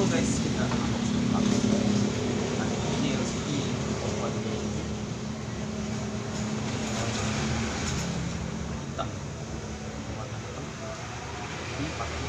guys, kita unboxing pakai ini LCD buat ini hitam warna hitam ini pakai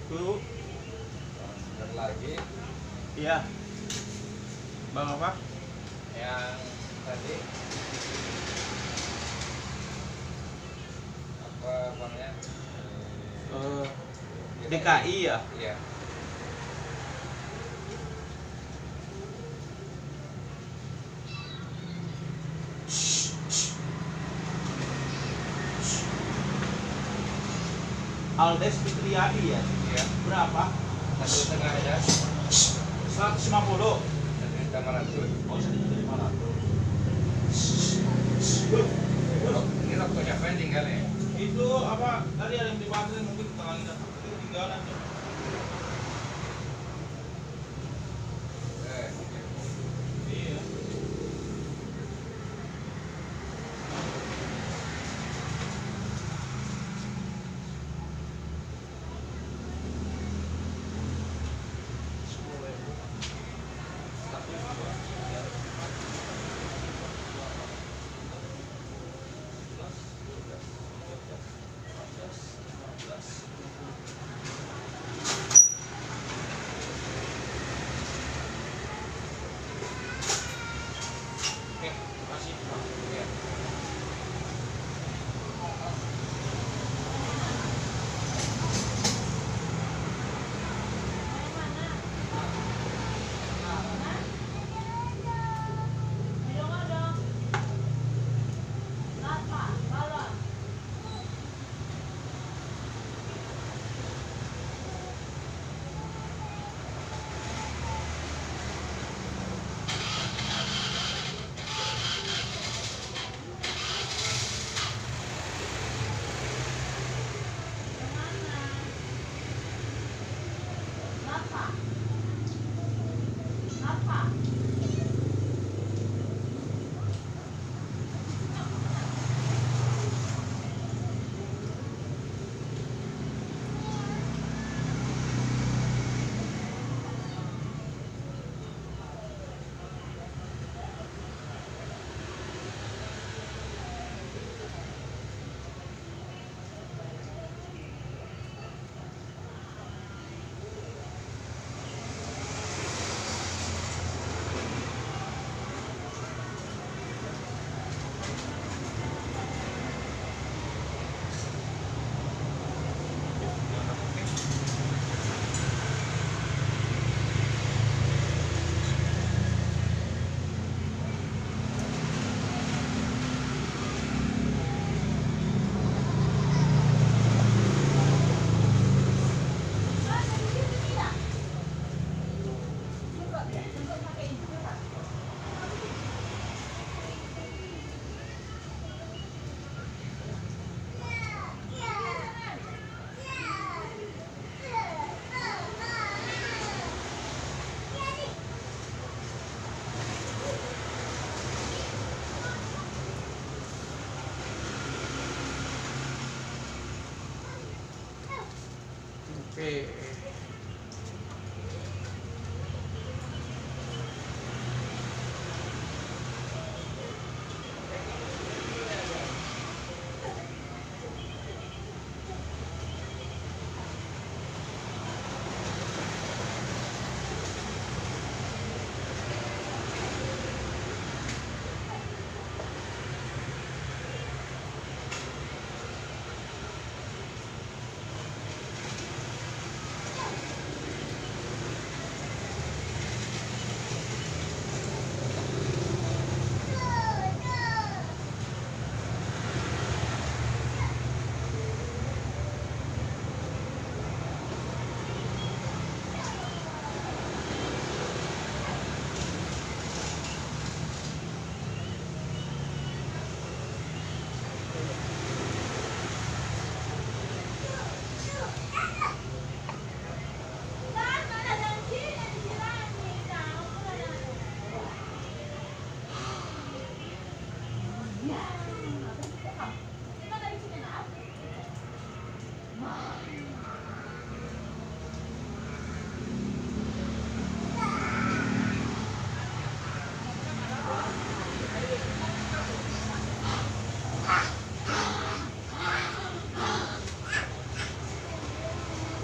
Dulu dan lagi iya bang apa yang tadi apa namanya DKI ya. iya Aldes Fitriadi ya. iya Berapa? 1,5 aja 150. $1.500. Oh, 1.500. Ini rokoknya apa yang tinggal ya? Itu apa? Tadi ada yang dipakai mungkin tengah itu ketinggalan. Iya. Oke.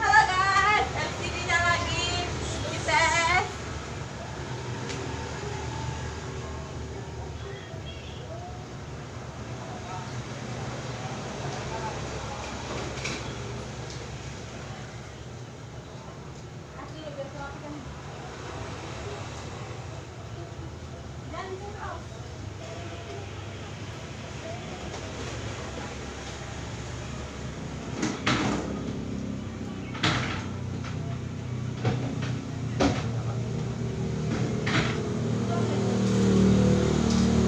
Halo guys, LCD-nya lagi dites.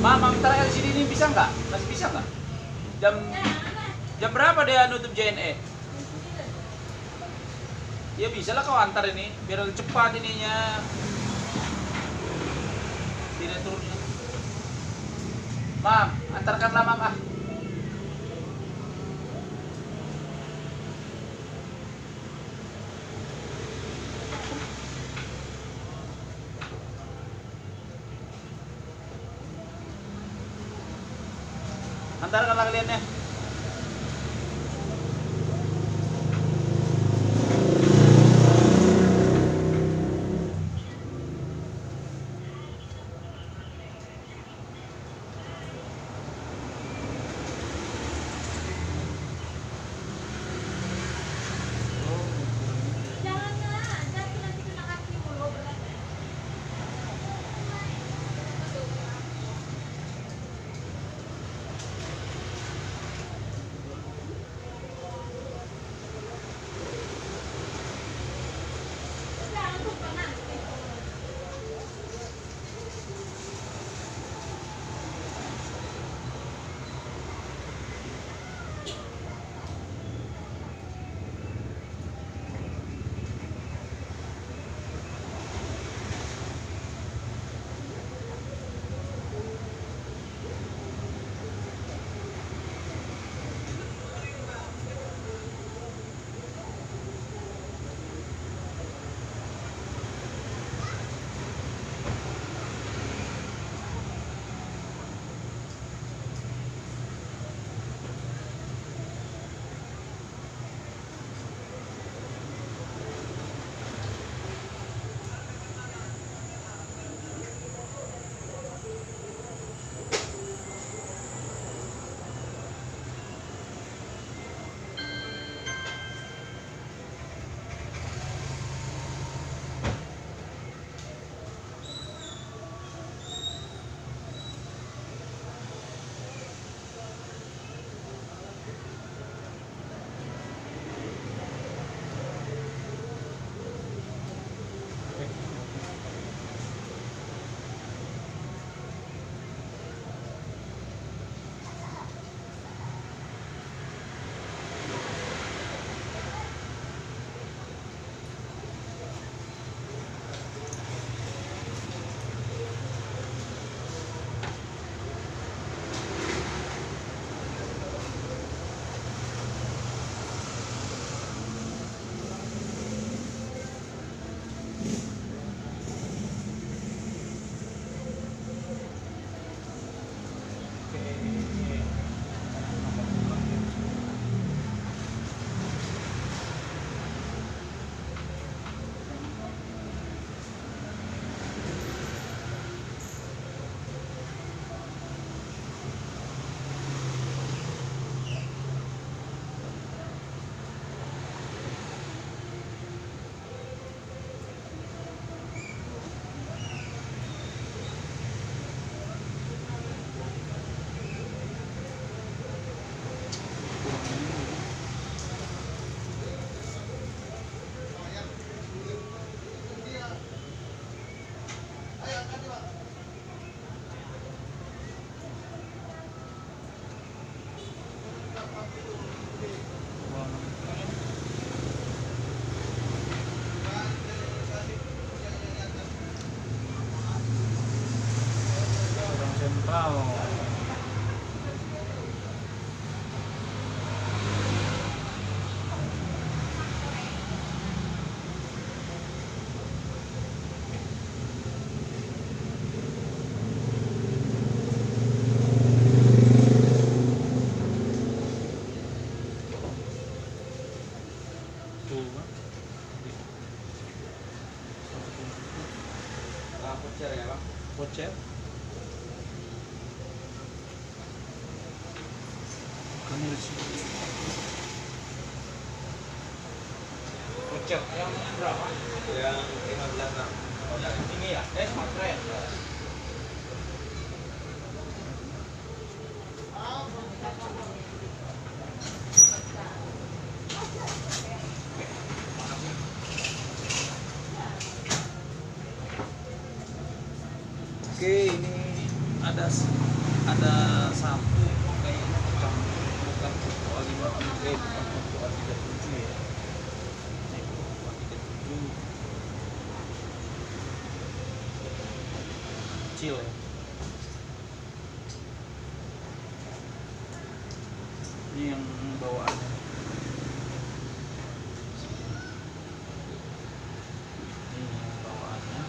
Mam, antar LCD ini bisa nggak? Masih bisa nggak? Jam berapa dia nutup JNE? Ya bisa lah kau antar ini, biar cepat ininya. Tidak turunnya. Mam, antarkanlah mam ah. Antarkanlah kalian ya. Wow. Voucher ya bang. Voucher. Kamu di sini. Voucher yang berapa? Yang 15 Oh, yang ini ya? Smart Friend. Oke, ini ada satu kayaknya bukan bukan 50 bukan bukan 37 ya. Ini bukan 37. Kecil ya. Ini yang bawaannya. Ini yang bawaannya.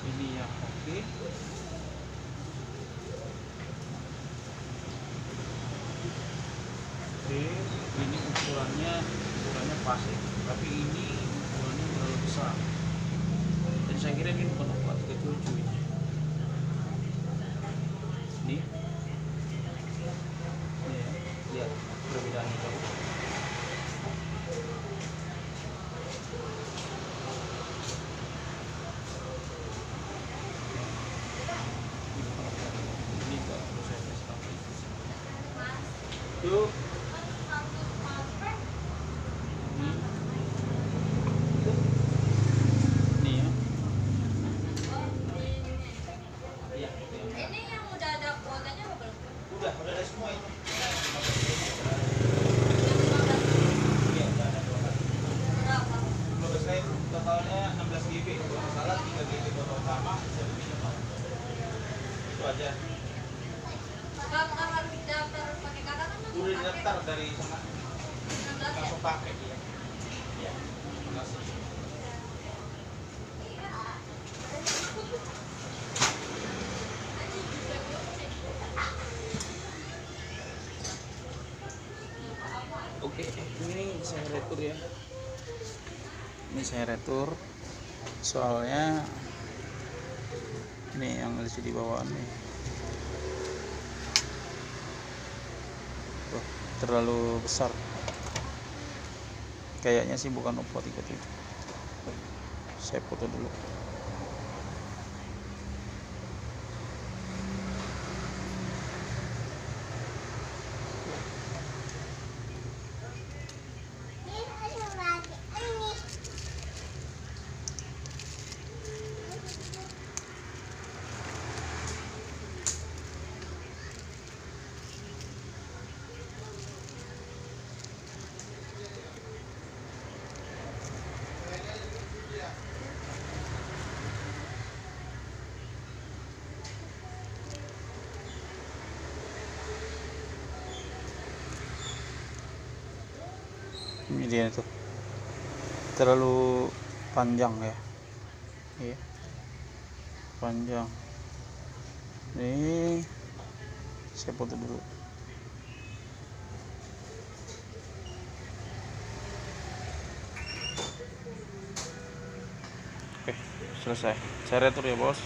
Ini yang oke. Oke, ini ukurannya pas ya. Tapi ini ukurannya terlalu besar. Dan saya kira ini bukan ukuran 37 ini. Nih. Nih ya, lihat perbedaannya jauh. Ini enggak perlu saya kasih tahu. Tuh. Ini ya. Iya, Ini yang udah ada kuotanya apa belum? Udah ada semua itu. Yang 15 Iya, udah ada 12. berapa? 15.000 totalnya 16 GB. Kalau nggak salah 3 GB total utama, selebihnya mau. Itu aja. Kalau harus daftar pakai kakak kan langsung Udah pakai. daftar dari sana, 16 ya? langsung pakai ya. Iya. Terima kasih. Oke, ini saya retur ya. Ini saya retur. Soalnya ini yang LCD bawaan nih. Tuh, terlalu besar. Kayaknya sih bukan Oppo 37. Saya foto dulu. Ini dia tuh, terlalu panjang ya. Iya, panjang. Ini saya foto dulu. Oke, selesai. Saya retur ya bos.